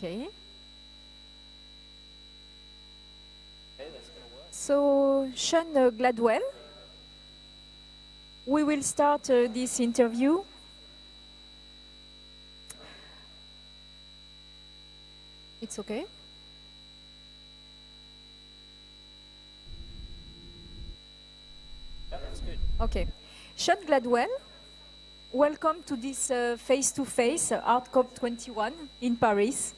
Okay. So, Shaun Gladwell, we will start this interview. It's okay? Yeah, that's good. Okay. Shaun Gladwell, welcome to this face-to-face ArtCOP21 in Paris.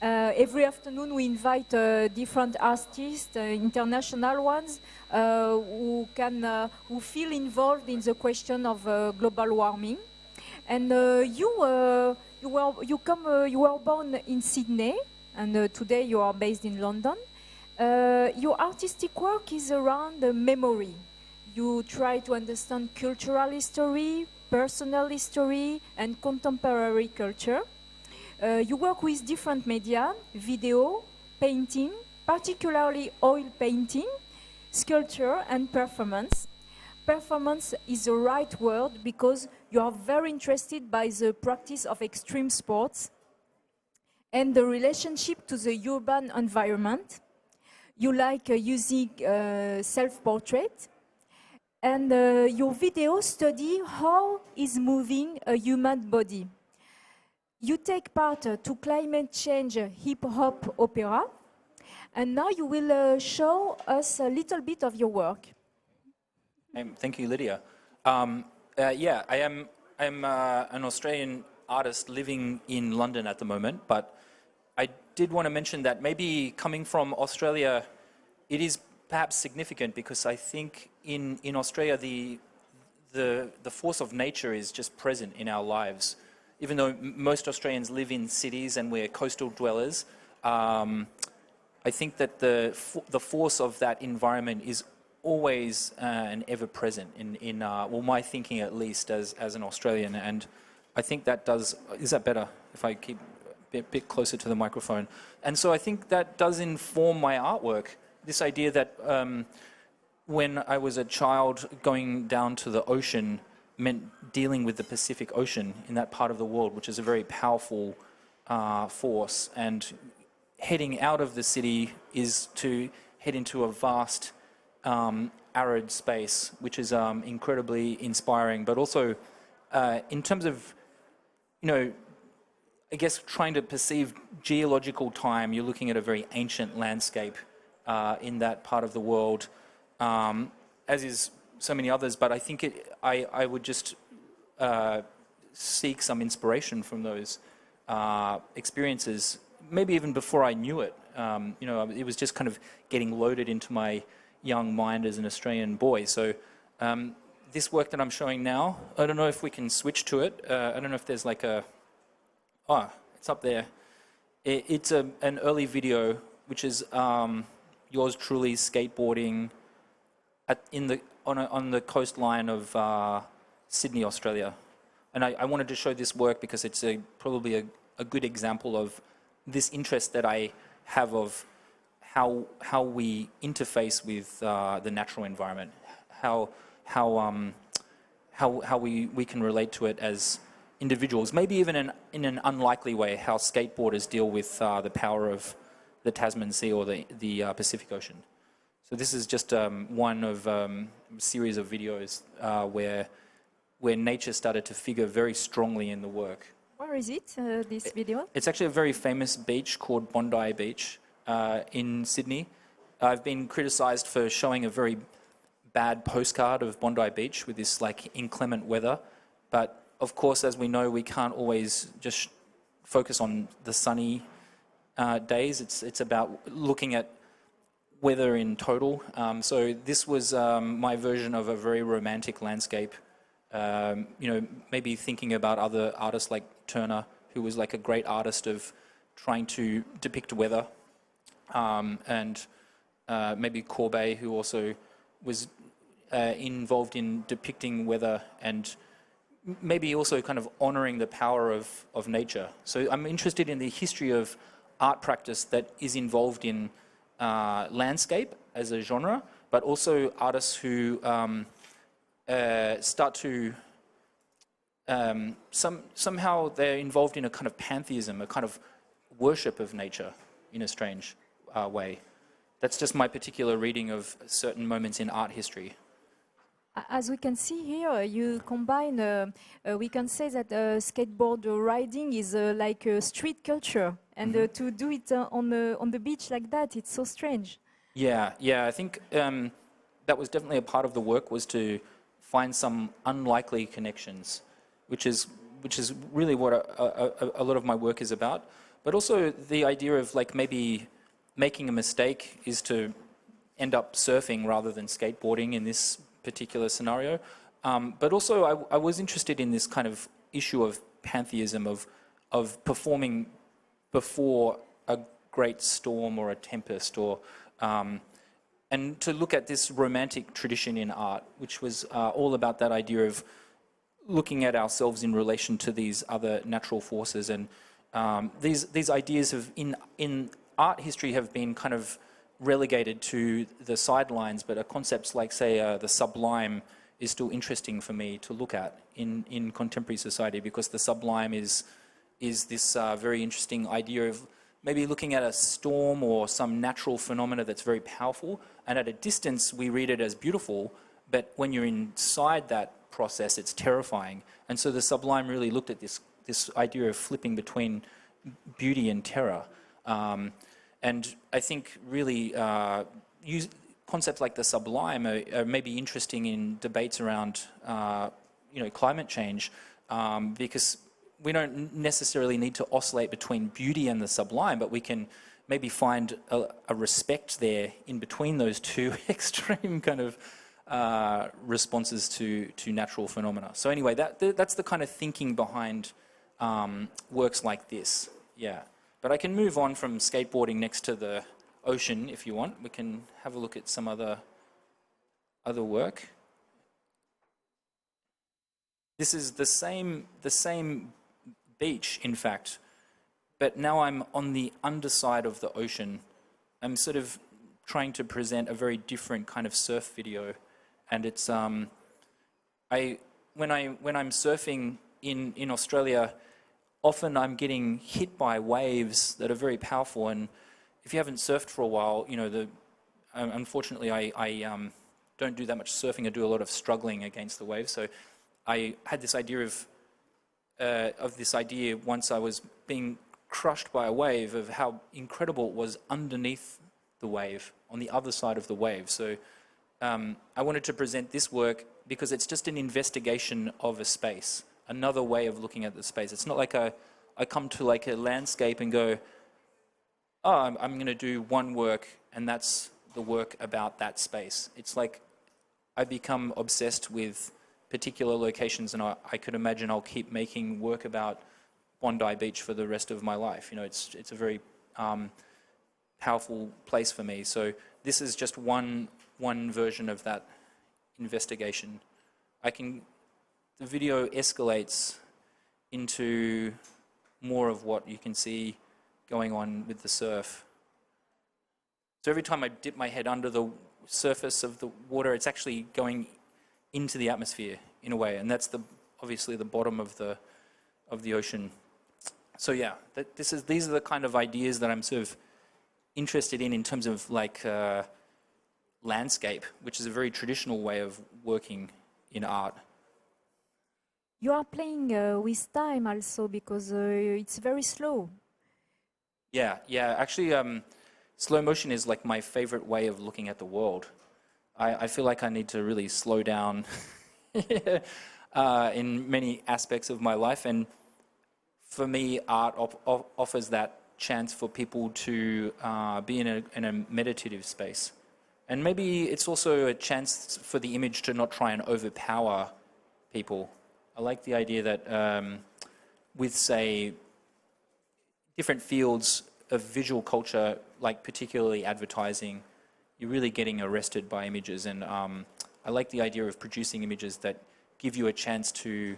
Every afternoon we invite different artists, international ones, who feel involved in the question of global warming. And you were born in Sydney, and today you are based in London. Your artistic work is around memory. You try to understand cultural history, personal history, and contemporary culture. You work with different media, video, painting, particularly oil painting, sculpture, and performance. Performance is the right word because you are very interested by the practice of extreme sports and the relationship to the urban environment. You like using self-portrait, and your videos study how is moving a human body. You take part to climate change hip-hop opera, and now you will show us a little bit of your work. Thank you, Lydia. Yeah, I'm an Australian artist living in London at the moment, but I did want to mention that maybe coming from Australia, it is perhaps significant because I think in Australia the force of nature is just present in our lives. Even though most Australians live in cities and we're coastal dwellers, I think that the force of that environment is always and ever present in well, my thinking at least as an Australian. And I think that does, is that better if I keep a bit closer to the microphone? And so I think that does inform my artwork, this idea that when I was a child, going down to the ocean meant dealing with the Pacific Ocean in that part of the world, which is a very powerful force. And heading out of the city is to head into a vast arid space, which is incredibly inspiring. But also, in terms of, you know, I guess trying to perceive geological time, you're looking at a very ancient landscape in that part of the world, as is so many others. But I think I would just seek some inspiration from those experiences, maybe even before I knew it. You know, it was just kind of getting loaded into my young mind as an Australian boy. So this work that I'm showing now, I don't know if we can switch to it. I don't know if there's like a, it's up there. It's an early video, which is yours truly skateboarding on the coastline of Sydney, Australia. And I wanted to show this work because it's probably a good example of this interest that I have of how we interface with the natural environment, how we can relate to it as individuals, maybe even in an unlikely way, how skateboarders deal with the power of the Tasman Sea or the Pacific Ocean. So this is just one of a series of videos where nature started to figure very strongly in the work. Where is it, this video? It's actually a very famous beach called Bondi Beach in Sydney. I've been criticised for showing a very bad postcard of Bondi Beach with this like inclement weather. But of course, as we know, we can't always just focus on the sunny days. It's about looking at weather in total. So this was my version of a very romantic landscape. You know, maybe thinking about other artists like Turner, who was like a great artist of trying to depict weather, and maybe Courbet, who also was involved in depicting weather and maybe also kind of honoring the power of nature. So I'm interested in the history of art practice that is involved in landscape as a genre, but also artists who start to somehow they're involved in a kind of pantheism, a kind of worship of nature in a strange way. That's just my particular reading of certain moments in art history. As we can see here, you combine, we can say that skateboard riding is like a street culture, and to do it on the beach like that, it's so strange. Yeah, I think that was definitely a part of the work, was to find some unlikely connections, which is really what a lot of my work is about. But also the idea of like maybe making a mistake is to end up surfing rather than skateboarding in this particular scenario. But also I was interested in this kind of issue of pantheism, of performing before a great storm or a tempest, or and to look at this romantic tradition in art, which was all about that idea of looking at ourselves in relation to these other natural forces. And these ideas of in art history have been kind of relegated to the sidelines, but concepts like, say, the sublime is still interesting for me to look at in contemporary society, because the sublime is this very interesting idea of maybe looking at a storm or some natural phenomena that's very powerful, and at a distance we read it as beautiful, but when you're inside that process it's terrifying. And so the sublime really looked at this idea of flipping between beauty and terror. And I think really concepts like the sublime are maybe interesting in debates around climate change, because we don't necessarily need to oscillate between beauty and the sublime, but we can maybe find a respect there in between those two extreme kind of responses to natural phenomena. So anyway, that's the kind of thinking behind works like this. Yeah. But I can move on from skateboarding next to the ocean if you want. We can have a look at some other work. This is the same beach, in fact, but now I'm on the underside of the ocean. I'm sort of trying to present a very different kind of surf video, and it's when I'm surfing in Australia, often I'm getting hit by waves that are very powerful. And if you haven't surfed for a while, unfortunately I don't do that much surfing. I do a lot of struggling against the waves. So I had this idea of this idea once I was being crushed by a wave, of how incredible it was underneath the wave, on the other side of the wave. So I wanted to present this work because it's just an investigation of a space, another way of looking at the space. It's not like I come to like a landscape and go, oh, I'm going to do one work and that's the work about that space. It's like I become obsessed with particular locations, and I could imagine I'll keep making work about Bondi Beach for the rest of my life. It's a very powerful place for me. So this is just one version of that investigation. The video escalates into more of what you can see going on with the surf. So every time I dip my head under the surface of the water, it's actually going into the atmosphere in a way, and that's obviously the bottom of the ocean. So yeah, these are the kind of ideas that I'm sort of interested in terms of like landscape, which is a very traditional way of working in art. You are playing with time also, because it's very slow. Yeah. Actually, slow motion is like my favorite way of looking at the world. I feel like I need to really slow down in many aspects of my life, and for me, art offers that chance for people to be in a meditative space. And maybe it's also a chance for the image to not try and overpower people. I like the idea that with, say, different fields of visual culture, like particularly advertising, you're really getting arrested by images. And I like the idea of producing images that give you a chance to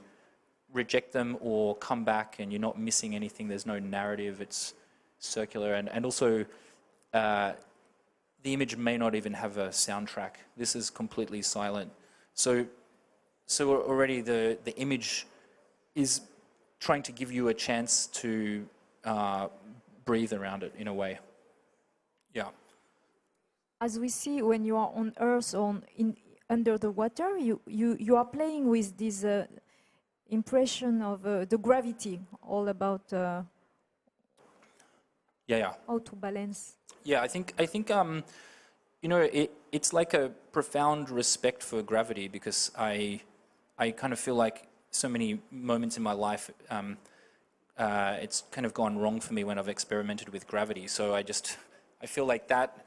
reject them or come back, and you're not missing anything. There's no narrative. It's circular. And also, the image may not even have a soundtrack. This is completely silent. So already the image is trying to give you a chance to breathe around it in a way. Yeah. As we see when you are on Earth or under the water, you are playing with this impression of the gravity, all about Yeah. how to balance. Yeah, I think you know, it's like a profound respect for gravity, because I kind of feel like so many moments in my life, it's kind of gone wrong for me when I've experimented with gravity. So I feel like that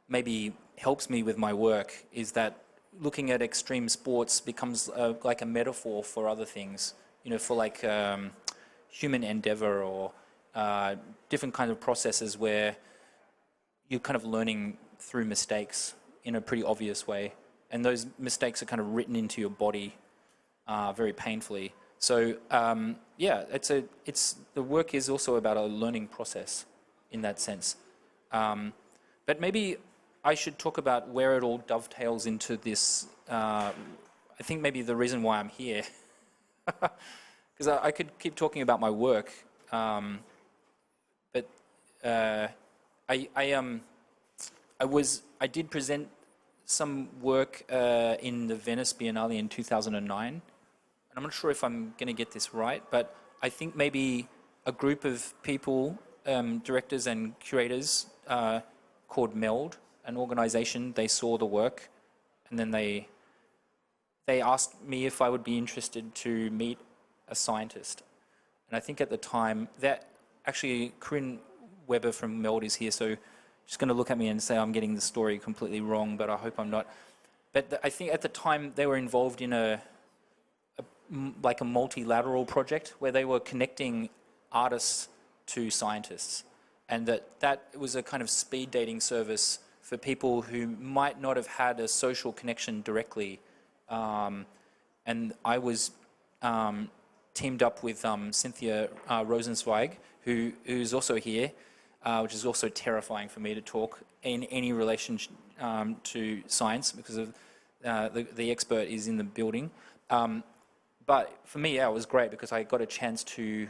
maybe helps me with my work, is that looking at extreme sports becomes like a metaphor for other things, you know, for like human endeavor or different kinds of processes where you're kind of learning through mistakes in a pretty obvious way. And those mistakes are kind of written into your body very painfully. So yeah, the work is also about a learning process in that sense. But maybe I should talk about where it all dovetails into this. I think maybe the reason why I'm here, because I could keep talking about my work, but I did present some work in the Venice Biennale in 2009, and I'm not sure if I'm going to get this right, but I think maybe a group of people, directors and curators, called MELD, an organization, they saw the work, and then they asked me if I would be interested to meet a scientist. And I think at the time, that actually Corinne Weber from MELD is here, so she's going to look at me and say I'm getting the story completely wrong, but I hope I'm not. But I think at the time they were involved in like a multilateral project where they were connecting artists to scientists, and that was a kind of speed dating service for people who might not have had a social connection directly. And I was teamed up with Cynthia Rosenzweig, who's also here, which is also terrifying for me to talk in any relation to science, because of the expert is in the building. But for me, yeah, it was great because I got a chance to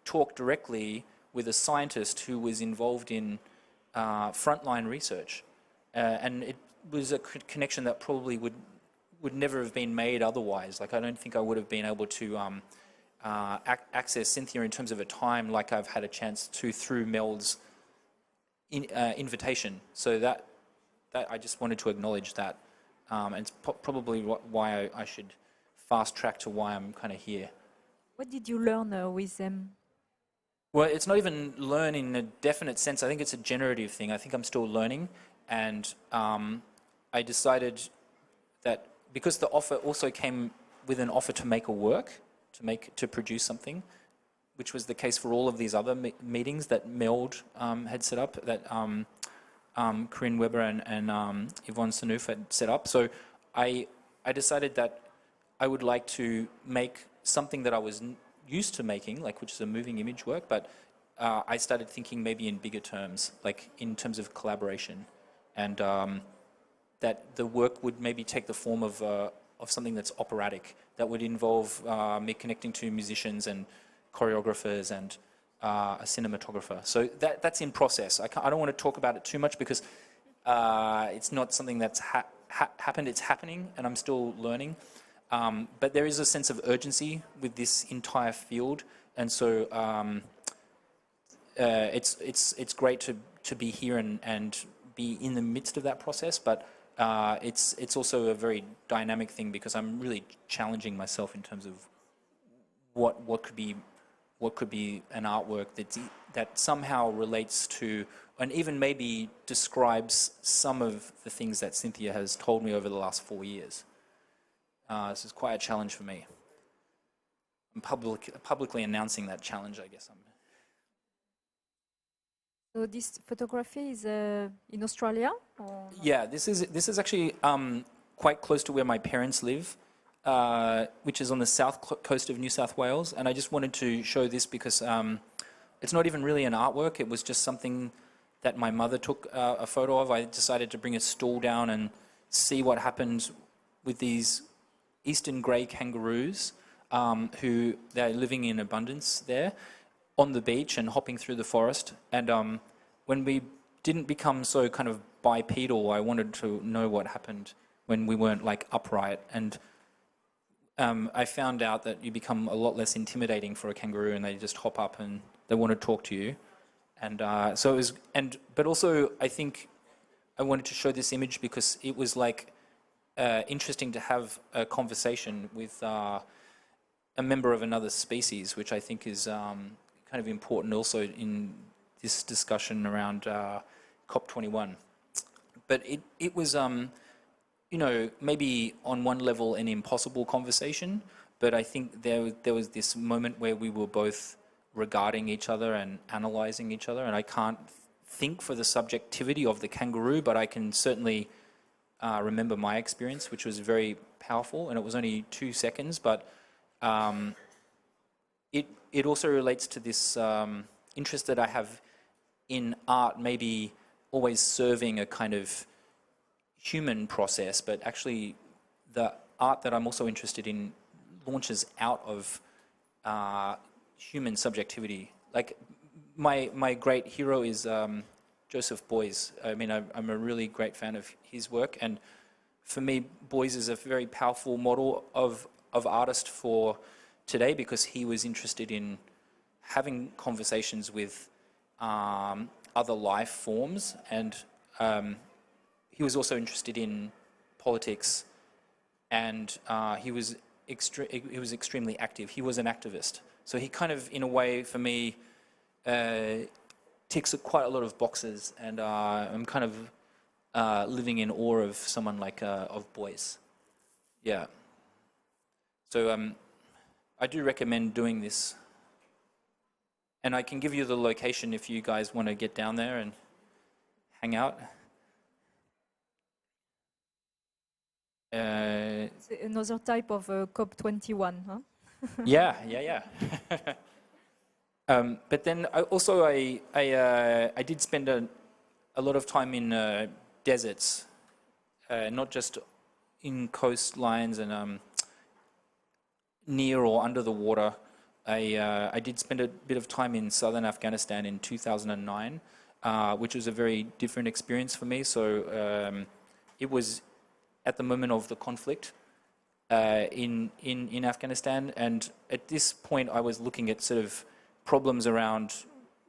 talk directly with a scientist who was involved in frontline research. And it was a connection that probably would never have been made otherwise. Like, I don't think I would have been able to access Cynthia in terms of a time like I've had a chance to through Mel's invitation. So that I just wanted to acknowledge that. And it's probably why I should fast track to why I'm kind of here. What did you learn with them? Well, it's not even learn in a definite sense. I think it's a generative thing. I think I'm still learning. And I decided that because the offer also came with an offer to make a work, to produce something, which was the case for all of these other meetings that MELD had set up, that Corinne Weber and Yvonne Sanouf had set up. So I decided that I would like to make something that I was used to making, like, which is a moving image work, but I started thinking maybe in bigger terms, like in terms of collaboration, and that the work would maybe take the form of something that's operatic, that would involve me connecting to musicians and choreographers and a cinematographer. So that's in process. I don't want to talk about it too much because it's not something that's happened. It's happening, and I'm still learning. But there is a sense of urgency with this entire field, and so it's great to be here and be in the midst of that process. But it's also a very dynamic thing because I'm really challenging myself in terms of what could be an artwork that somehow relates to, and even maybe describes some of the things that Cynthia has told me over the last 4 years. This is quite a challenge for me. I'm publicly announcing that challenge, I guess. So this photography is in Australia? Or? Yeah, this is actually quite close to where my parents live, which is on the south coast of New South Wales. And I just wanted to show this because it's not even really an artwork. It was just something that my mother took a photo of. I decided to bring a stool down and see what happened with these eastern grey kangaroos, who they're living in abundance there. on the beach and hopping through the forest. And when we didn't become so kind of bipedal, I wanted to know what happened when we weren't like upright. And I found out that you become a lot less intimidating for a kangaroo, and they just hop up and they want to talk to you. And so it was, but also I think I wanted to show this image because it was like interesting to have a conversation with a member of another species, which I think is kind of important also in this discussion around COP21. But it was, you know, maybe on one level an impossible conversation, but I think there was this moment where we were both regarding each other and analysing each other, and I can't think for the subjectivity of the kangaroo, but I can certainly remember my experience, which was very powerful, and it was only 2 seconds, but it also relates to this interest that I have in art, maybe always serving a kind of human process, but actually the art that I'm also interested in launches out of human subjectivity. Like my great hero is Joseph Beuys. I mean, I'm a really great fan of his work, and for me, Beuys is a very powerful model of artist for today, because he was interested in having conversations with other life forms, and he was also interested in politics, and he was extremely active. He was an activist. So he kind of, in a way, for me, ticks quite a lot of boxes, and I'm kind of living in awe of someone like of Beuys. Yeah. So I do recommend doing this, and I can give you the location if you guys want to get down there and hang out. It's another type of COP21, huh? Yeah. But then I did spend a lot of time in deserts, not just in coastlines and near or under the water. I did spend a bit of time in southern Afghanistan in 2009, which was a very different experience for me. So it was at the moment of the conflict in Afghanistan, and at this point I was looking at sort of problems around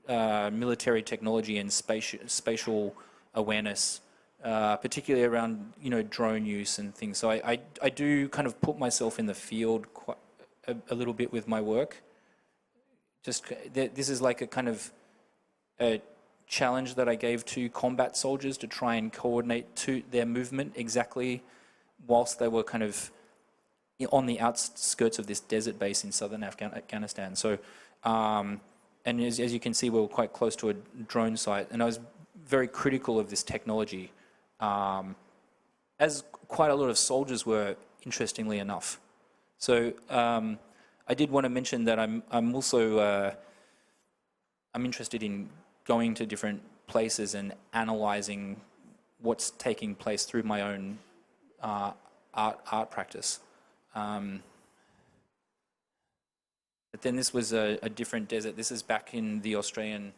military technology and spatial awareness, particularly around, you know, drone use and things. So I do kind of put myself in the field quite a little bit with my work. This is like a kind of a challenge that I gave to combat soldiers to try and coordinate to their movement exactly whilst they were kind of on the outskirts of this desert base in southern Afghanistan. So, and as you can see, we were quite close to a drone site, and I was very critical of this technology, as quite a lot of soldiers were, interestingly enough. So I did want to mention that I'm also I'm interested in going to different places and analysing what's taking place through my own art practice. But then this was a different desert. This is back in the Australian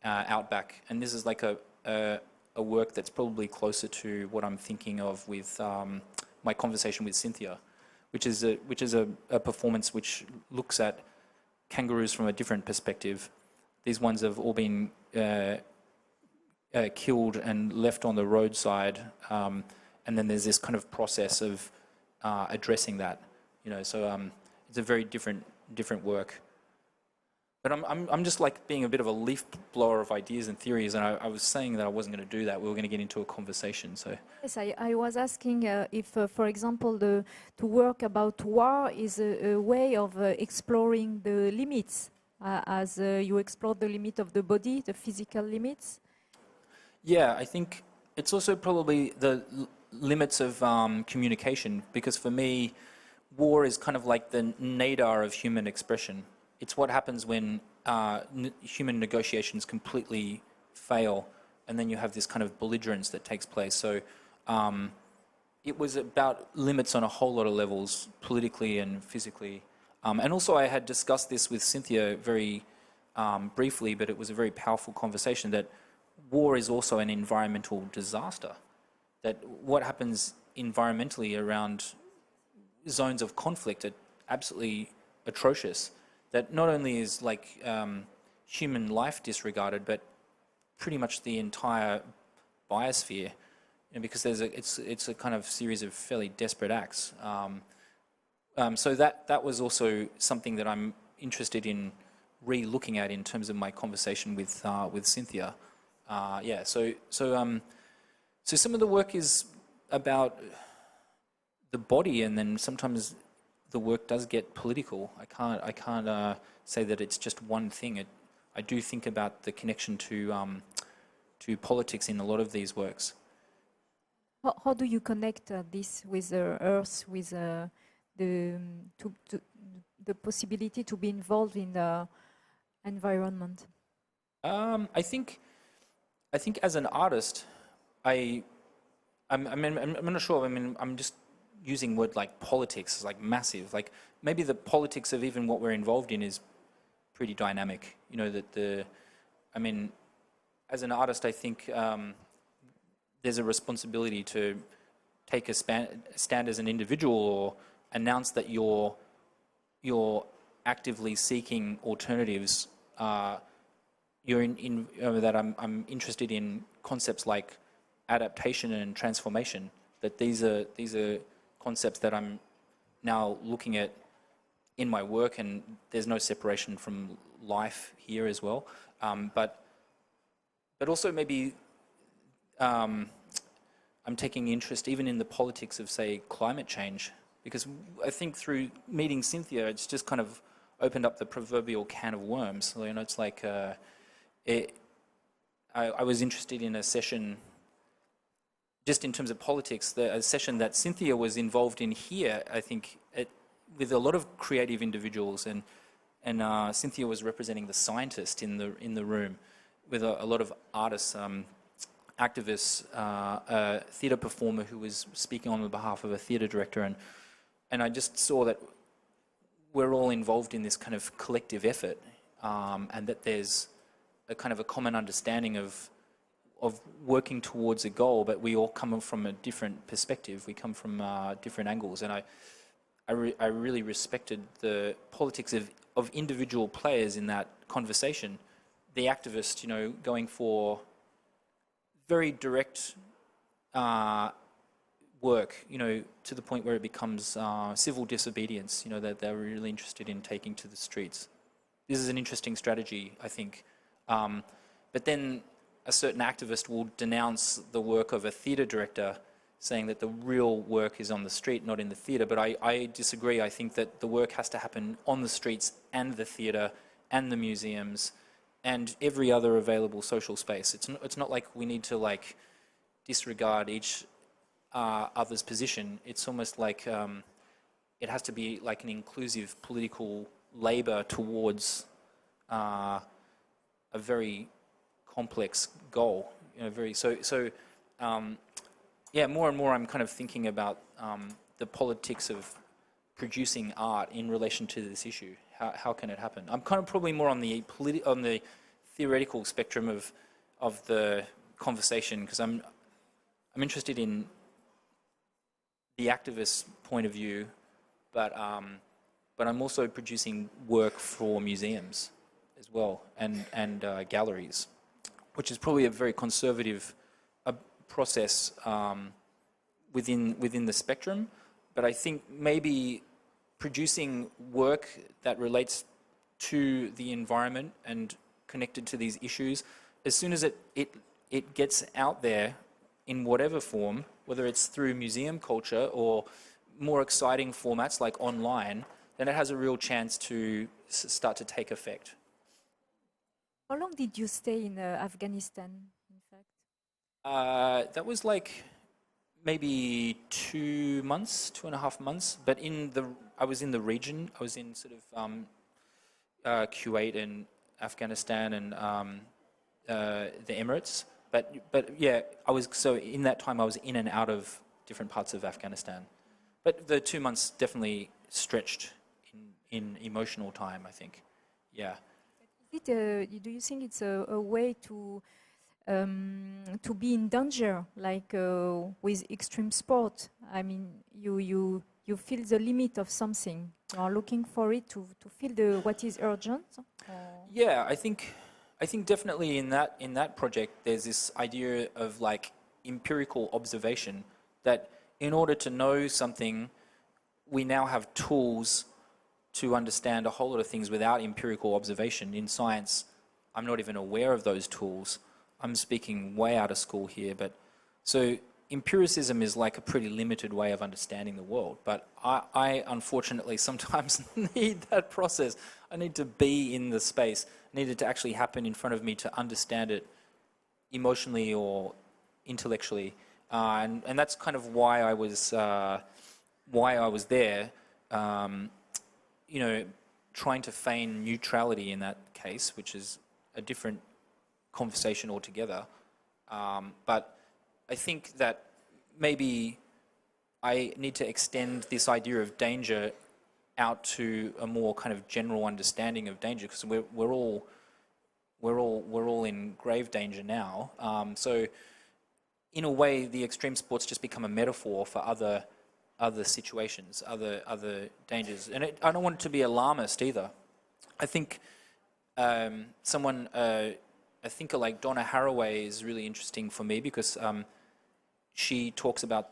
outback, and this is like a work that's probably closer to what I'm thinking of with my conversation with Cynthia, which is a performance which looks at kangaroos from a different perspective. These ones have all been killed and left on the roadside, and then there's this kind of process of addressing that, you know. So it's a very different work. But I'm just like being a bit of a leaf blower of ideas and theories, and I was saying that I wasn't going to do that. We were going to get into a conversation. So yes, I was asking if, for example, to work about war is a way of exploring the limits, as you explored the limit of the body, the physical limits. yeah, I think it's also probably the limits of communication, because for me, war is kind of like the nadir of human expression. It's what happens when human negotiations completely fail, and then you have this kind of belligerence that takes place. So it was about limits on a whole lot of levels, politically and physically. And also I had discussed this with Cynthia very briefly, but it was a very powerful conversation, that war is also an environmental disaster. That what happens environmentally around zones of conflict are absolutely atrocious. That not only is like human life disregarded, but pretty much the entire biosphere, because it's a kind of series of fairly desperate acts. So that was also something that I'm interested in re-looking at in terms of my conversation with Cynthia. So some of the work is about the body, and then sometimes the work does get political. I can't say that it's just one thing. I do think about the connection to politics in a lot of these works. How do you connect this with the earth, with the possibility to be involved in the environment? I think as an artist, I'm not sure. I mean, I'm just using word like politics, like massive. Like maybe the politics of even what we're involved in is pretty dynamic. You know, as an artist, I think there's a responsibility to take a stand as an individual, or announce that you're actively seeking alternatives. That I'm interested in concepts like adaptation and transformation. That these are concepts that I'm now looking at in my work, and there's no separation from life here as well. But also maybe I'm taking interest even in the politics of, say, climate change, because I think through meeting Cynthia, it's just kind of opened up the proverbial can of worms. You know, it's like I was interested in a session, just in terms of politics, a session that Cynthia was involved in here, I think, with a lot of creative individuals, and Cynthia was representing the scientist in the room, with a lot of artists, activists, a theatre performer who was speaking on behalf of a theatre director, and I just saw that we're all involved in this kind of collective effort, and that there's a kind of a common understanding of working towards a goal, but we all come from a different perspective. We come from different angles, and I really respected the politics of individual players in that conversation. The activist, you know, going for very direct work, you know, to the point where it becomes civil disobedience, you know, that they're really interested in taking to the streets. This is an interesting strategy, I think. But then a certain activist will denounce the work of a theatre director, saying that the real work is on the street, not in the theatre. But I disagree. I think that the work has to happen on the streets and the theatre and the museums and every other available social space. It's not like we need to like disregard each other's position. It's almost like it has to be like an inclusive political labour towards a very complex goal. You know, more and more I'm kind of thinking about the politics of producing art in relation to this issue. How can it happen? I'm kind of probably more on the theoretical spectrum of the conversation, because I'm interested in the activist point of view, but I'm also producing work for museums as well, and galleries, which is probably a very conservative process within the spectrum. But I think maybe producing work that relates to the environment and connected to these issues, as soon as it gets out there in whatever form, whether it's through museum culture or more exciting formats like online, then it has a real chance to start to take effect. How long did you stay in Afghanistan, in fact? That was like maybe 2 months, 2.5 months. But I was in the region. I was in sort of Kuwait and Afghanistan and the Emirates. But yeah, in that time I was in and out of different parts of Afghanistan. But the 2 months definitely stretched in emotional time, I think. Yeah. Do you think it's a way to be in danger, like with extreme sport? I mean, you feel the limit of something. You are looking for it to feel what is urgent. Yeah, I think definitely in that project there's this idea of like empirical observation, that in order to know something, we now have tools to understand a whole lot of things without empirical observation. In science, I'm not even aware of those tools. I'm speaking way out of school here, but so empiricism is like a pretty limited way of understanding the world. But I unfortunately sometimes need that process. I need to be in the space. I need it to actually happen in front of me to understand it emotionally or intellectually, and that's kind of why I was there. You know, trying to feign neutrality in that case, which is a different conversation altogether. But I think that maybe I need to extend this idea of danger out to a more kind of general understanding of danger, because we're all in grave danger now. So in a way, the extreme sports just become a metaphor for other situations, other dangers. And I don't want it to be alarmist either. I think a thinker like Donna Haraway is really interesting for me, because she talks about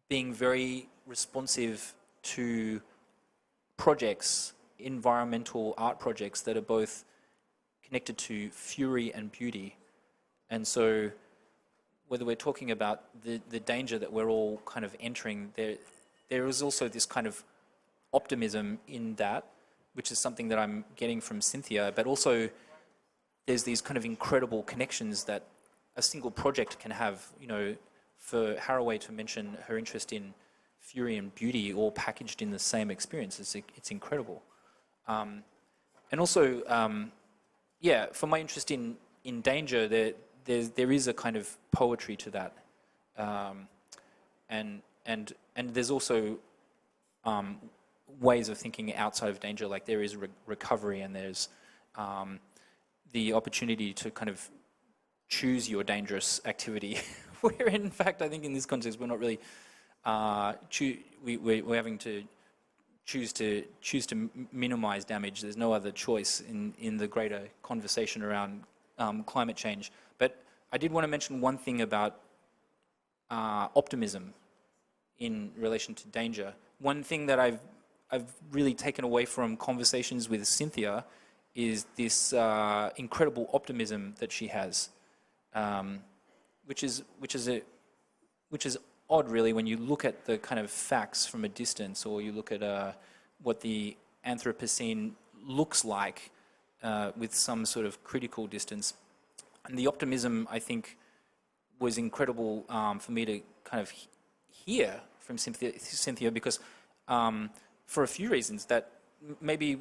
being very responsive to projects, environmental art projects that are both connected to fury and beauty. And so whether we're talking about the danger that we're all kind of entering, there is also this kind of optimism in that, which is something that I'm getting from Cynthia, but also there's these kind of incredible connections that a single project can have. You know, for Haraway to mention her interest in fury and beauty all packaged in the same experience, it's incredible. And also, for my interest in danger, there is a kind of poetry to that, and there's also ways of thinking outside of danger. Like there is recovery, and there's the opportunity to kind of choose your dangerous activity. Where in fact, I think in this context, we're not really we're having to choose to minimize damage. There's no other choice in the greater conversation around climate change. But I did want to mention one thing about optimism in relation to danger. One thing that I've really taken away from conversations with Cynthia is this incredible optimism that she has, which is odd, really, when you look at the kind of facts from a distance, or you look at what the Anthropocene looks like with some sort of critical distance. And the optimism, I think, was incredible for me to kind of hear from Cynthia, because for a few reasons. That maybe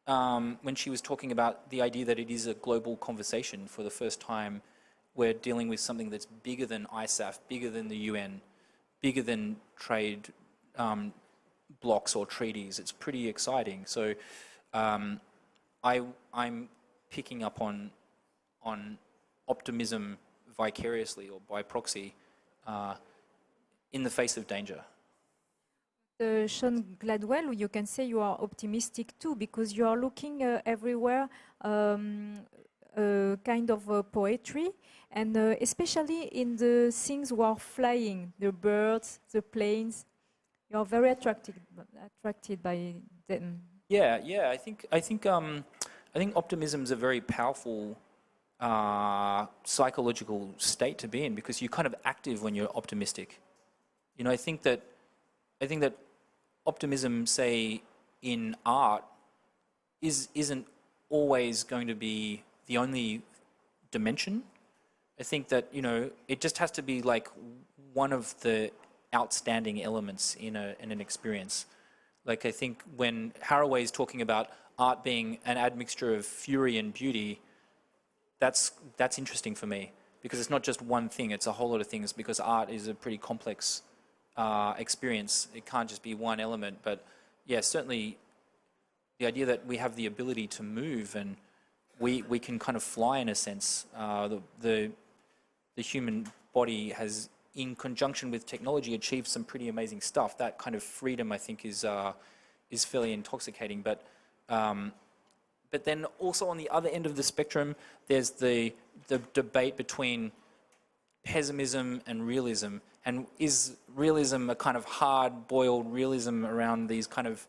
when she was talking about the idea that it is a global conversation for the first time, we're dealing with something that's bigger than ISAF, bigger than the UN, bigger than trade blocks or treaties. It's pretty exciting. So I'm picking up on optimism vicariously or by proxy in the face of danger. Shaun Gladwell, you can say you are optimistic too, because you are looking everywhere kind of poetry, and especially in the things who are flying, the birds, the planes. You are very attracted by them. Yeah. I think optimism is a very powerful psychological state to be in, because you're kind of active when you're optimistic. You know, I think that optimism, say, in art, isn't always going to be the only dimension. I think that, you know, it just has to be like one of the outstanding elements in an experience. Like, I think when Haraway is talking about art being an admixture of fury and beauty, that's interesting for me, because it's not just one thing, it's a whole lot of things, because art is a pretty complex experience. It can't just be one element. But yeah, certainly the idea that we have the ability to move and we can kind of fly in a sense. The human body has, in conjunction with technology, achieved some pretty amazing stuff. That kind of freedom, I think, is fairly intoxicating. But then also on the other end of the spectrum, there's the debate between pessimism and realism. And is realism a kind of hard-boiled realism around these kind of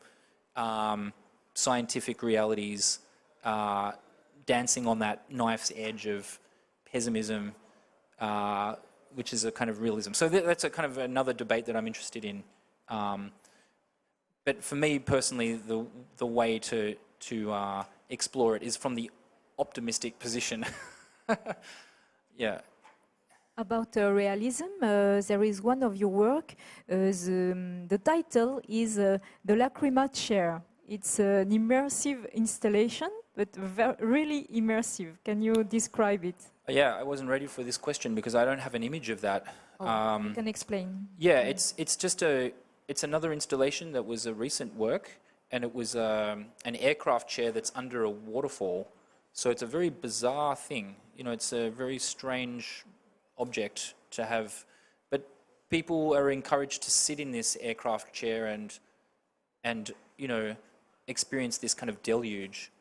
scientific realities, dancing on that knife's edge of pessimism, which is a kind of realism. So that's a kind of another debate that I'm interested in. But for me personally, the way to explore it is from the optimistic position. Yeah. About realism, there is one of your work. The title is The Lacrima Chair. It's an immersive installation, but really immersive. Can you describe it? Yeah, I wasn't ready for this question because I don't have an image of that. You can explain. Yeah, it's another installation that was a recent work, and it was an aircraft chair that's under a waterfall. So it's a very bizarre thing. You know, it's a very strange object to have, but people are encouraged to sit in this aircraft chair and you know, experience this kind of deluge.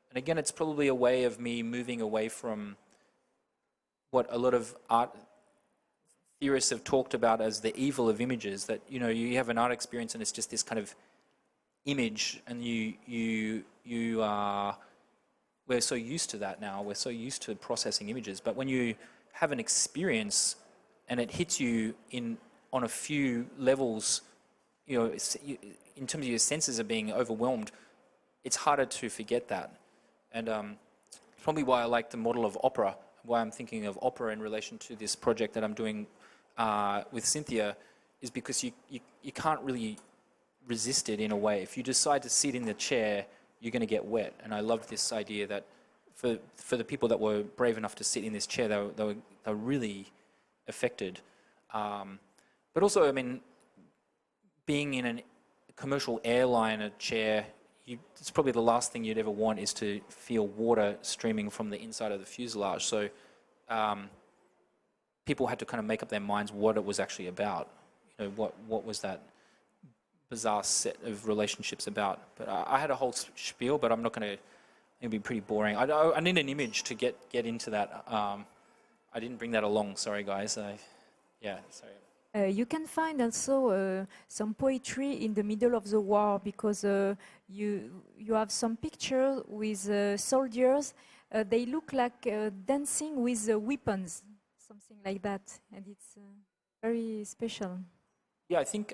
And again, it's probably a way of me moving away from what a lot of art theorists have talked about as the evil of images, that, you know, you have an art experience and it's just this kind of image, and we're so used to that now. We're so used to processing images. But when you have an experience and it hits you on a few levels, you know, in terms of your senses are being overwhelmed, it's harder to forget that. And probably why I like the model of opera, why I'm thinking of opera in relation to this project that I'm doing with Cynthia, is because you can't really resist it in a way. If you decide to sit in the chair, you're going to get wet. And I loved this idea that for the people that were brave enough to sit in this chair, they were really affected. But also, I mean, being in a commercial airliner chair, it's probably the last thing you'd ever want is to feel water streaming from the inside of the fuselage. So people had to kind of make up their minds what it was actually about. You know, what was that bizarre set of relationships about? But I had a whole spiel, but I'm not going to. It'd be pretty boring. I need an image to get into that. I didn't bring that along. Sorry, guys. Yeah, sorry. You can find also some poetry in the middle of the war, because you have some pictures with soldiers. They look like dancing with weapons, something like that, and it's very special. Yeah, I think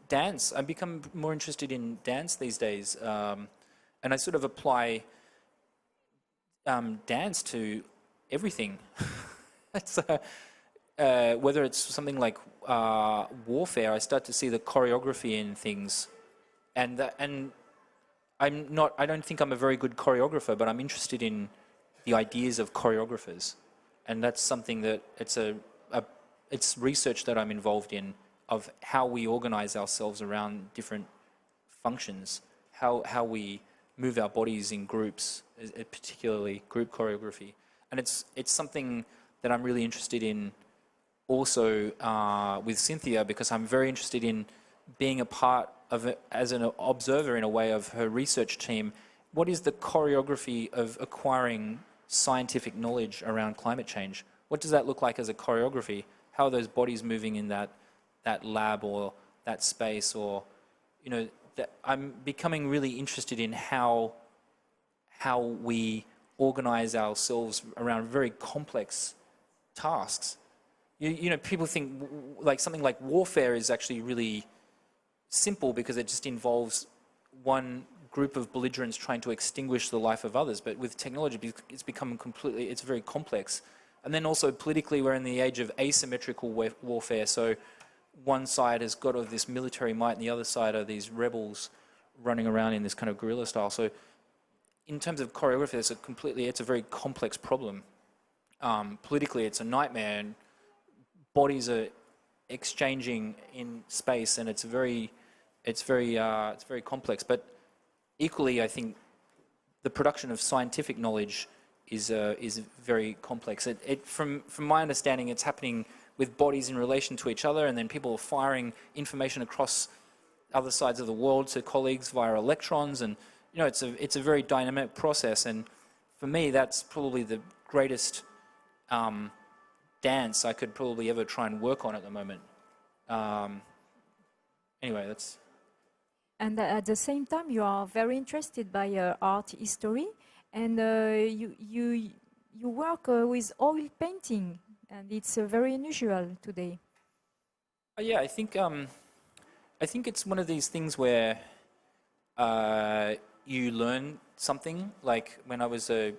dance. I've become more interested in dance these days, and I sort of apply dance to everything. It's whether it's something like warfare, I start to see the choreography in things, and I don't think I'm a very good choreographer, but I'm interested in the ideas of choreographers, and that's something that it's research that I'm involved in, of how we organize ourselves around different functions, how we move our bodies in groups, particularly group choreography, and it's something that I'm really interested in. Also with Cynthia, because I'm very interested in being a part of it as an observer in a way of her research team. What is the choreography of acquiring scientific knowledge around climate change? What does that look like as a choreography? How are those bodies moving in that lab or that space? Or, you know, I'm becoming really interested in how we organize ourselves around very complex tasks. You know, people think like something like warfare is actually really simple because it just involves one group of belligerents trying to extinguish the life of others. But with technology, it's become it's very complex. And then also politically, we're in the age of asymmetrical warfare. So one side has got all this military might and the other side are these rebels running around in this kind of guerrilla style. So in terms of choreography, it's a very complex problem. Politically, it's a nightmare, and bodies are exchanging in space, and it's very it's very complex. But equally, I think the production of scientific knowledge is very complex. From my understanding, it's happening with bodies in relation to each other, and then people are firing information across other sides of the world to colleagues via electrons, and it's a very dynamic process. And for me, that's probably the greatest dance I could probably ever try and work on at the moment. Anyway, that's. And at the same time, you are very interested by art history, and you work with oil painting, and it's very unusual today. Yeah, I think it's one of these things where you learn something. Like when I was a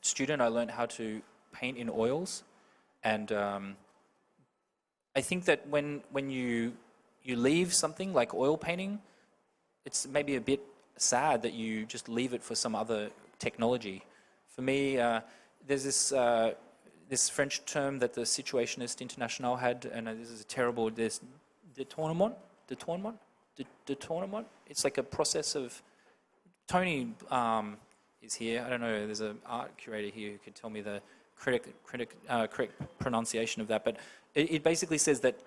student, I learned how to paint in oils, and I think that when you leave something like oil painting, it's maybe a bit sad that you just leave it for some other technology. For me, there's this French term that the Situationist International had, and this is a terrible. There's détournement. It's like a process of. Tony is here. I don't know. There's an art curator here who could tell me the correct pronunciation of that. But it basically says that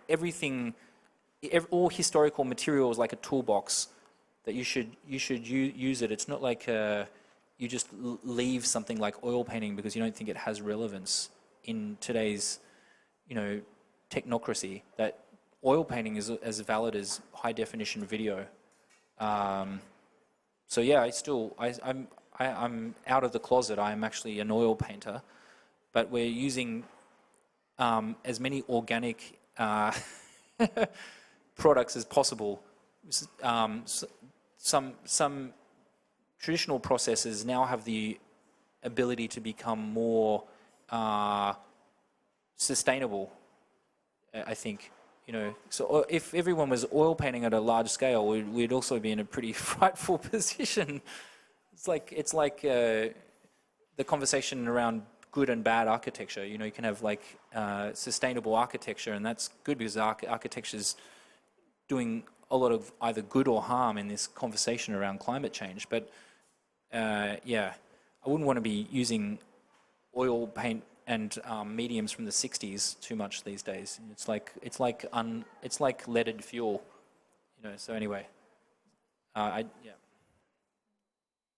all historical material is like a toolbox. That you should use it. It's not like you just leave something like oil painting because you don't think it has relevance in today's, technocracy. That oil painting is as valid as high definition video. So yeah, I'm out of the closet. I'm actually an oil painter, but we're using as many organic products as possible. Some traditional processes now have the ability to become more sustainable, I think. So if everyone was oil painting at a large scale, we'd also be in a pretty frightful position. It's like the conversation around good and bad architecture. You can have like sustainable architecture, and that's good because architecture's doing a lot of either good or harm in this conversation around climate change. But yeah, I wouldn't want to be using oil paint and mediums from the 60s too much these days. It's like leaded fuel, So anyway, yeah.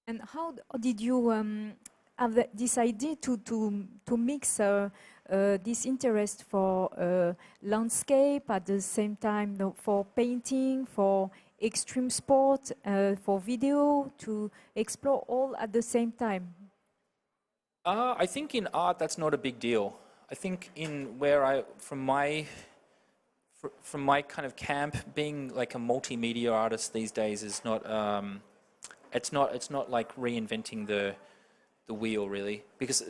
And how did you have this idea to mix this interest for landscape at the same time, for painting, for extreme sport, for video, to explore all at the same time? I think in art that's not a big deal. I think from my kind of camp, being like a multimedia artist these days is not. It's not like reinventing the wheel really, because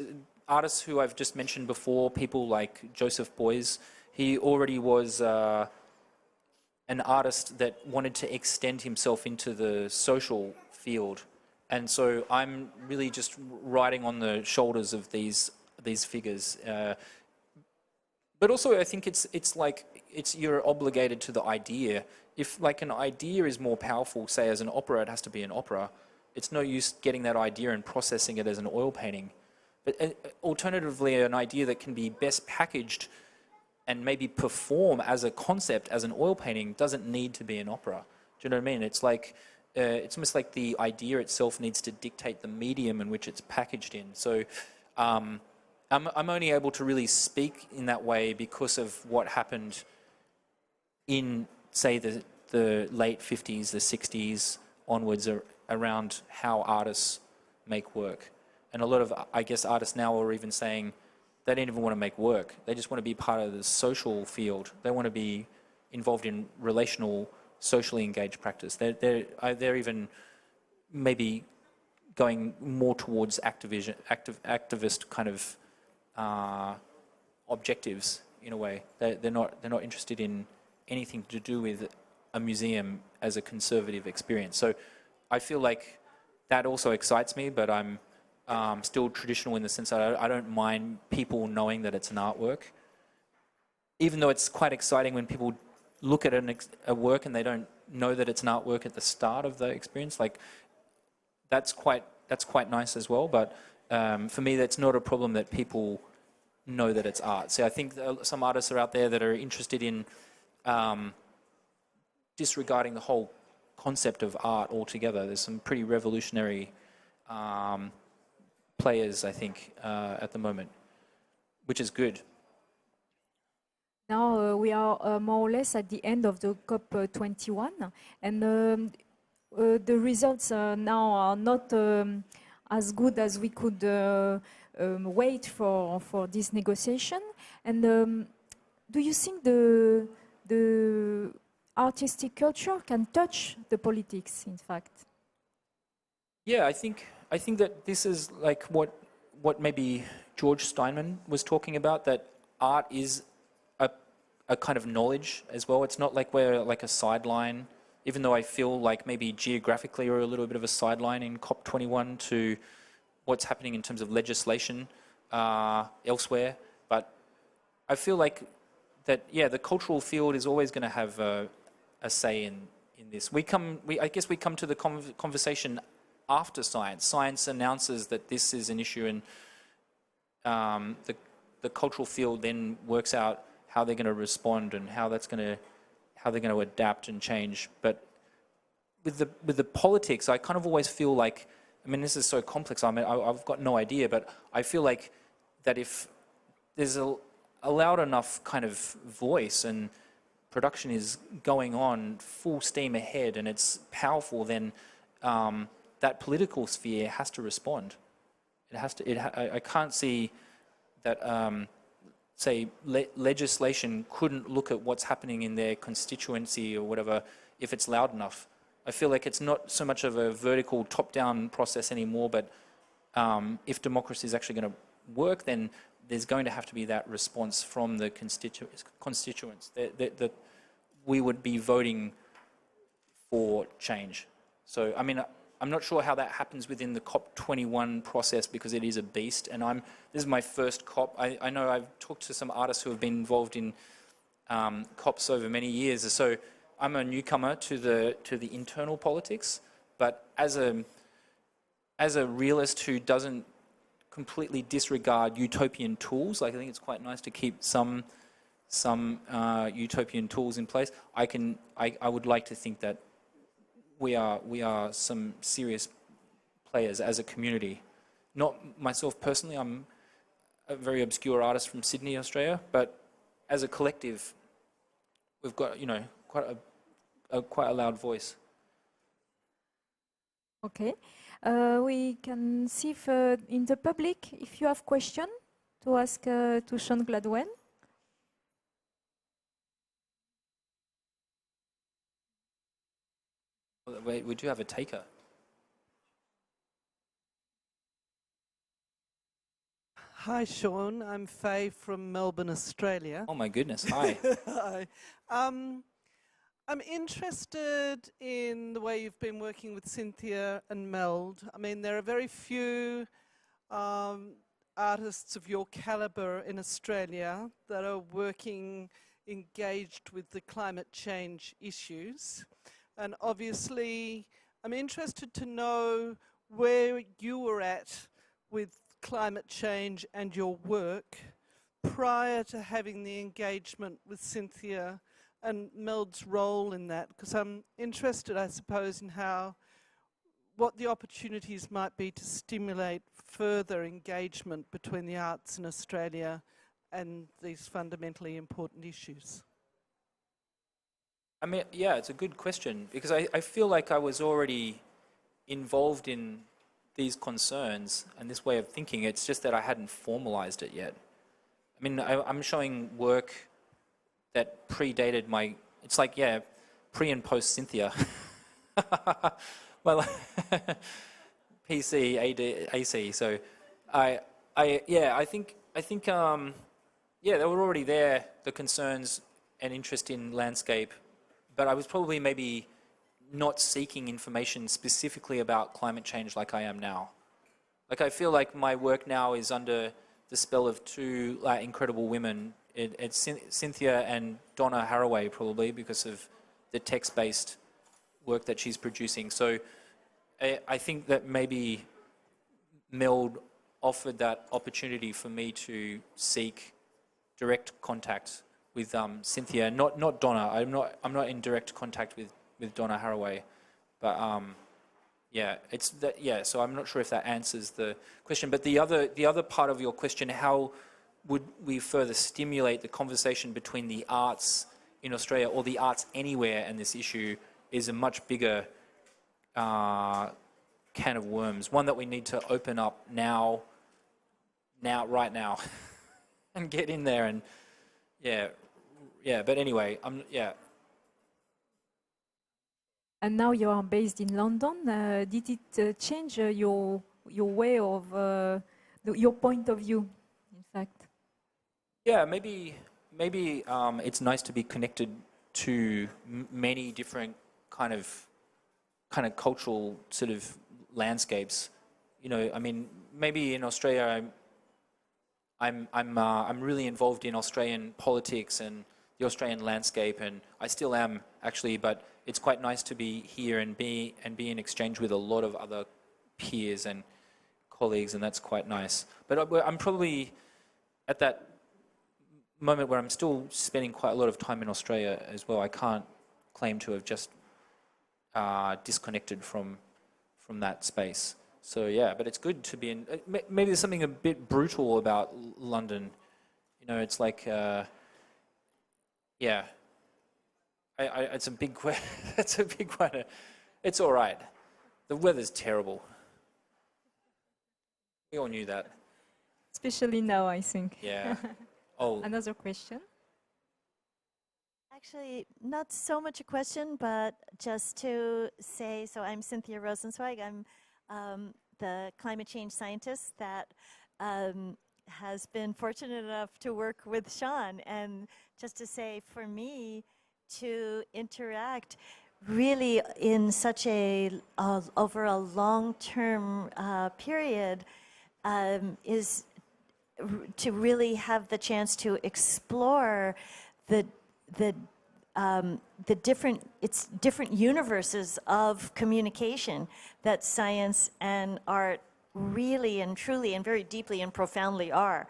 artists who I've just mentioned before, people like Joseph Beuys, he already was an artist that wanted to extend himself into the social field. And so I'm really just riding on the shoulders of these figures. But also I think you're obligated to the idea. If like an idea is more powerful, say as an opera, it has to be an opera. It's no use getting that idea and processing it as an oil painting. But alternatively, an idea that can be best packaged and maybe perform as a concept, as an oil painting, doesn't need to be an opera. Do you know what I mean? It's like it's almost like the idea itself needs to dictate the medium in which it's packaged in. So I'm only able to really speak in that way because of what happened in, say, the late 50s, the 60s onwards, around how artists make work. And a lot of, I guess, artists now are even saying they don't even want to make work. They just want to be part of the social field. They want to be involved in relational, socially engaged practice. They're even maybe going more towards activist kind of objectives in a way. They're not interested in anything to do with a museum as a conservative experience. So I feel like that also excites me, but I'm still traditional in the sense that I don't mind people knowing that it's an artwork. Even though it's quite exciting when people look at a work and they don't know that it's an artwork at the start of the experience, like that's quite nice as well. But for me, that's not a problem that people know that it's art. So I think some artists are out there that are interested in disregarding the whole concept of art altogether. There's some pretty revolutionary players, I think, at the moment, which is good. Now we are more or less at the end of the COP21, and the results now are not as good as we could wait for this negotiation. And do you think the artistic culture can touch the politics, in fact? Yeah, I think that this is like what maybe George Steinman was talking about, that art is a kind of knowledge as well. It's not like we're like a sideline, even though I feel like maybe geographically we're a little bit of a sideline in COP21 to what's happening in terms of legislation elsewhere. But I feel like that, yeah, the cultural field is always going to have a say in this. I guess we come to the conversation after science. Science announces that this is an issue, and the cultural field then works out how they're going to respond and how they're going to adapt and change. But with the politics, I kind of always feel like, I mean, this is so complex. I mean, I've got no idea, but I feel like that if there's a loud enough kind of voice and production is going on full steam ahead and it's powerful, then that political sphere has to respond. It has to. I can't see that. Say legislation couldn't look at what's happening in their constituency or whatever if it's loud enough. I feel like it's not so much of a vertical top-down process anymore, but if democracy is actually going to work, then there's going to have to be that response from the constituents that we would be voting for change. So, I mean, I'm not sure how that happens within the COP21 process, because it is a beast, and this is my first COP. I know I've talked to some artists who have been involved in COPs over many years, so I'm a newcomer to the internal politics. But as a realist who doesn't completely disregard utopian tools, like I think it's quite nice to keep some utopian tools in place. I would like to think that we are some serious players as a community. Not myself personally, I'm a very obscure artist from Sydney, Australia, but as a collective, we've got, you know, quite a loud voice. Okay. We can see if, in the public, if you have question to ask to Shaun Gladwell. We do have a taker. Hi, Shaun. I'm Faye from Melbourne, Australia. Oh my goodness! Hi. Hi. I'm interested in the way you've been working with Cynthia and Meld. I mean, there are very few artists of your calibre in Australia that are working engaged with the climate change issues. And obviously, I'm interested to know where you were at with climate change and your work prior to having the engagement with Cynthia and Meld's role in that, because I'm interested, I suppose, in what the opportunities might be to stimulate further engagement between the arts in Australia and these fundamentally important issues. I mean, yeah, it's a good question, because I feel like I was already involved in these concerns and this way of thinking. It's just that I hadn't formalized it yet. I mean, I'm showing work that predated it's like, yeah, pre and post Cynthia. Well, PC, AD, AC. So I think, yeah, they were already there, the concerns and interest in landscape, but I was probably maybe not seeking information specifically about climate change like I am now. Like, I feel like my work now is under the spell of two incredible women. It's Cynthia and Donna Haraway, probably because of the text-based work that she's producing. So I think that maybe Meld offered that opportunity for me to seek direct contact with Cynthia, not Donna. I'm not in direct contact with Donna Haraway, but yeah, it's that. Yeah, so I'm not sure if that answers the question. But the other part of your question, how would we further stimulate the conversation between the arts in Australia or the arts anywhere and this issue, is a much bigger can of worms, one that we need to open up now, right now, and get in there and yeah. But anyway, yeah. And now you are based in London. Did it change your way of your point of view? In fact. Yeah, maybe it's nice to be connected to many different kind of cultural sort of landscapes. You know, I mean, maybe in Australia, I'm really involved in Australian politics and the Australian landscape, and I still am actually. But it's quite nice to be here and be in exchange with a lot of other peers and colleagues, and that's quite nice. But I'm probably at that moment where I'm still spending quite a lot of time in Australia as well. I can't claim to have just disconnected from that space. So yeah, but it's good to be in. Maybe there's something a bit brutal about London. You know, it's like, yeah. It's a big question. It's a big one. It's all right. The weather's terrible. We all knew that. Especially now, I think. Yeah. Oh. Another question? Actually, not so much a question, but just to say, so I'm Cynthia Rosenzweig. I'm the climate change scientist that has been fortunate enough to work with Shaun. And just to say, for me, to interact really in such over a long-term period is to really have the chance to explore the different universes of communication that science and art really and truly and very deeply and profoundly are.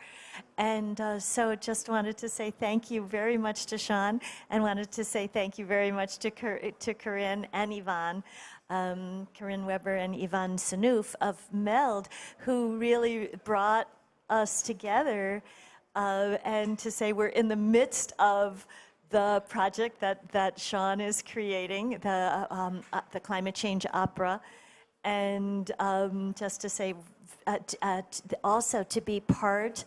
And so just wanted to say thank you very much to Shaun, and wanted to say thank you very much to Corinne and Yvonne, Corinne Weber and Yvonne Sanouf of MELD, who really brought us together, and to say we're in the midst of the project that Shaun is creating, the climate change opera, and just to say also to be part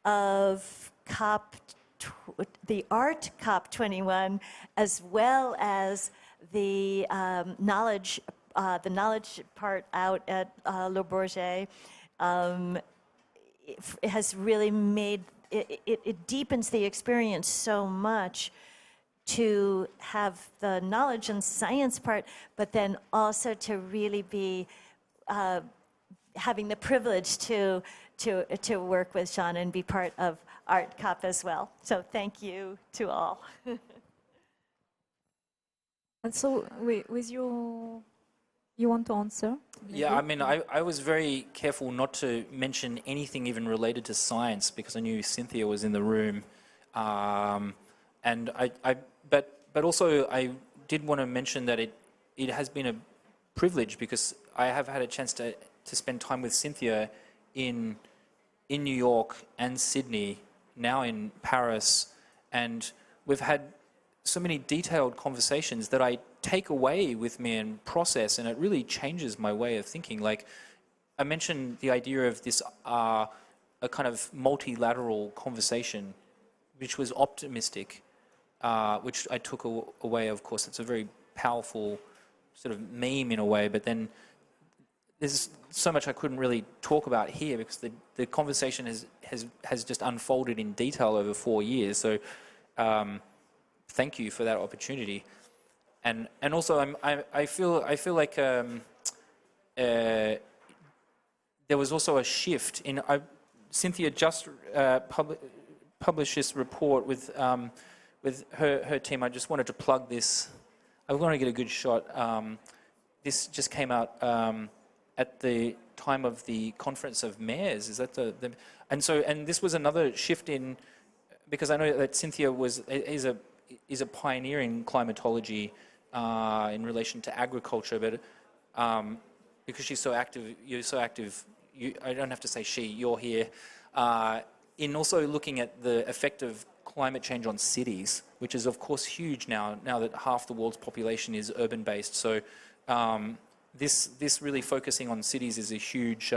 of the ArtCOP21, as well as the knowledge part out at Le Bourget. It has really made it deepens the experience so much to have the knowledge and science part, but then also to really be having the privilege to work with Shaun and be part of ArtCOP as well. So thank you to all. And so, with you want to answer? Maybe? Yeah, I mean, I was very careful not to mention anything even related to science because I knew Cynthia was in the room, and but also I did want to mention that it has been a privilege because I have had a chance to spend time with Cynthia in New York and Sydney, now in Paris, and we've had so many detailed conversations that I take away with me and process, and it really changes my way of thinking. Like I mentioned the idea of this a kind of multilateral conversation, which was optimistic, which I took away. Of course, it's a very powerful sort of meme in a way, but then there's so much I couldn't really talk about here because the conversation has just unfolded in detail over 4 years. So thank you for that opportunity. And also I feel like there was also a shift in Cynthia just published this report with her team. I just wanted to plug this I want to get a good shot. This just came out at the time of the conference of mayors. Is that and this was another shift in, because I know that Cynthia is a pioneer in climatology in relation to agriculture, but because she's so active, you're so active. I don't have to say she. You're here in also looking at the effect of climate change on cities, which is of course huge now that half the world's population is urban based. So this really focusing on cities is a huge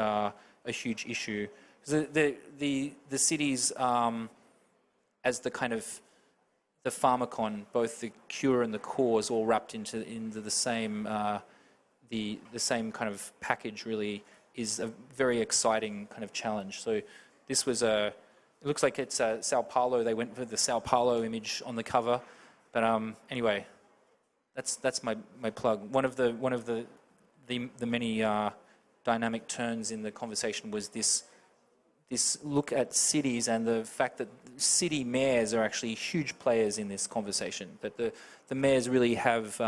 issue. The cities as the kind of the pharmacon, both the cure and the cause, all wrapped into the same the same kind of package, really is a very exciting kind of challenge. So this was it looks like it's Sao Paulo. They went for the Sao Paulo image on the cover, but anyway, that's my plug. One of the many dynamic turns in the conversation was this look at cities and the fact that city mayors are actually huge players in this conversation. That the mayors really have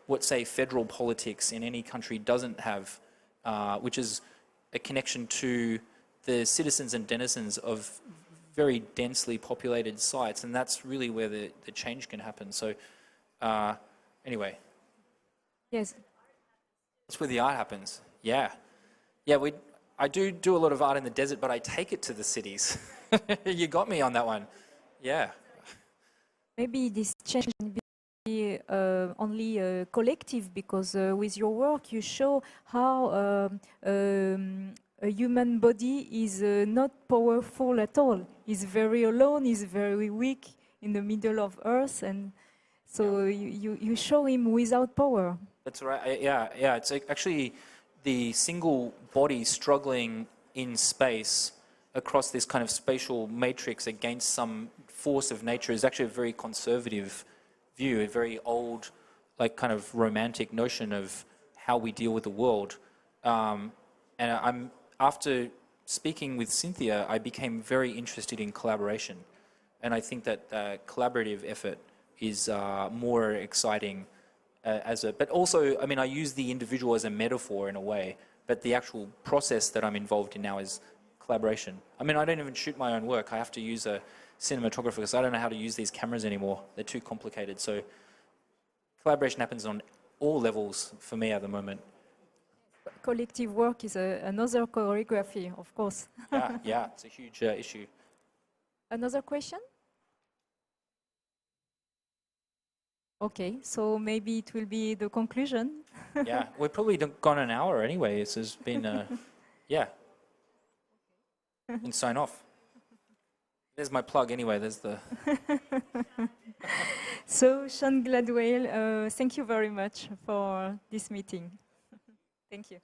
what, say, federal politics in any country doesn't have, which is a connection to the citizens and denizens of very densely populated sites, and that's really where the change can happen. So anyway. Yes. That's where the art happens. Yeah. I do a lot of art in the desert, but I take it to the cities. You got me on that one. Yeah. Maybe this change can be only collective, because with your work you show how a human body is not powerful at all. He's very alone, he's very weak in the middle of Earth, and so you show him without power. That's right. Yeah. It's actually the single body struggling in space across this kind of spatial matrix against some force of nature is actually a very conservative view, a very old, like kind of romantic notion of how we deal with the world. And after speaking with Cynthia, I became very interested in collaboration. And I think that collaborative effort is more exciting but also, I mean, I use the individual as a metaphor in a way, but the actual process that I'm involved in now is collaboration. I mean, I don't even shoot my own work. I have to use a cinematographer because I don't know how to use these cameras anymore. They're too complicated. So collaboration happens on all levels for me at the moment. Collective work is another choreography, of course. Yeah, it's a huge issue. Another question? Okay, so maybe it will be the conclusion. Yeah, we've probably gone an hour anyway. This has been, yeah. And sign off. There's my plug anyway. There's the... So, Shaun Gladwell, thank you very much for this meeting. Thank you.